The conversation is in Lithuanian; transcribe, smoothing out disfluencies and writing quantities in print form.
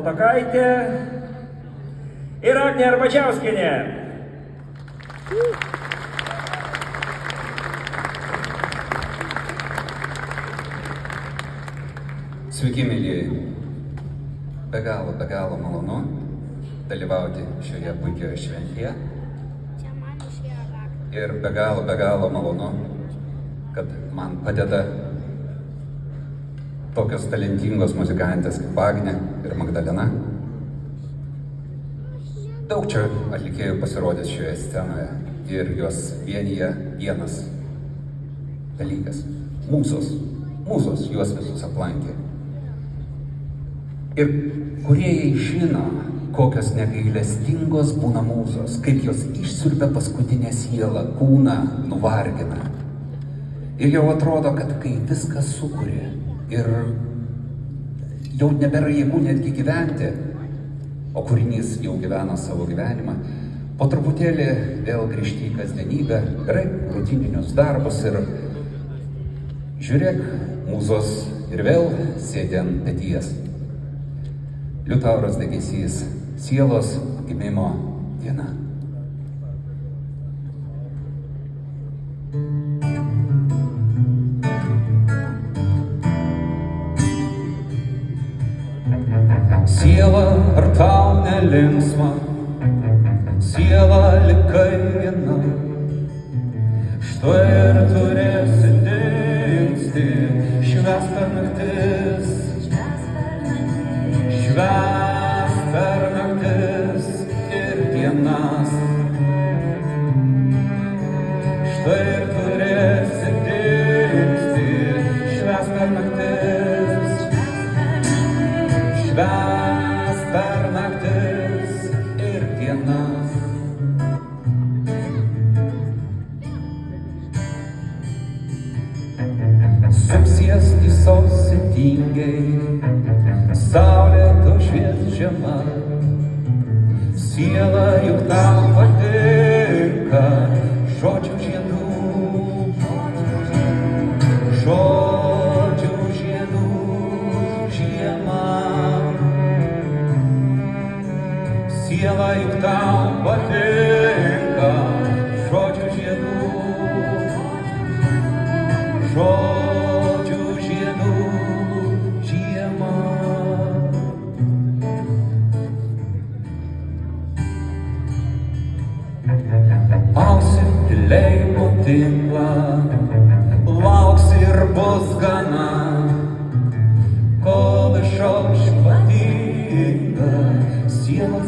Šaltakaitė ir Agnė Arbačiauskienė. Sveiki, mėlyjeji. Be galo malonu dalyvauti šioje puikioje šventėje. Ir be galo malonu, kad man padeda tokios talentingos muzikantės kaip Agnė ir Magdalena. Daug čia atlikėjų pasirodys šioje scenoje ir juos vienyje vienas dalykas. Mūsos juos visus aplankė. Ir kūrėjai žino, kokios negailestingos būna mūsos, kaip jos išsiurbia paskutinę sielą, kūną nuvargina. Ir jau atrodo, kad kai viskas sukūrė ir jau nebėra jėgų netgi gyventi, o kūrinys jau gyvena savo gyvenimą, po truputėlį vėl grįžti į kasdienybę, gerai, rutininius darbus ir žiūrėk, mūzos ir vėl sėdi ant peties. Liutauras Degėsys, sielos gimimo diena. Siela, ar tau nelinksma, siela likai viena, štai ir turėsi dingsti, švęs per naktis. Švęs per naktis ir dienas, štai ir turėsi dingsti, švęs per naktis, švęs per naktis ir dienas. Supsies į sausį tingiai, saulė tau švies žiema, siela juk tau patinka žodžių žiedų, žodžių žiedų žiema. Siela juk tau patinka žodžių žiedų, žodžių žiedų žiema. Ausi tylėjimo tinklą, lauksi ir bus gana, kol išauš ypatinga siela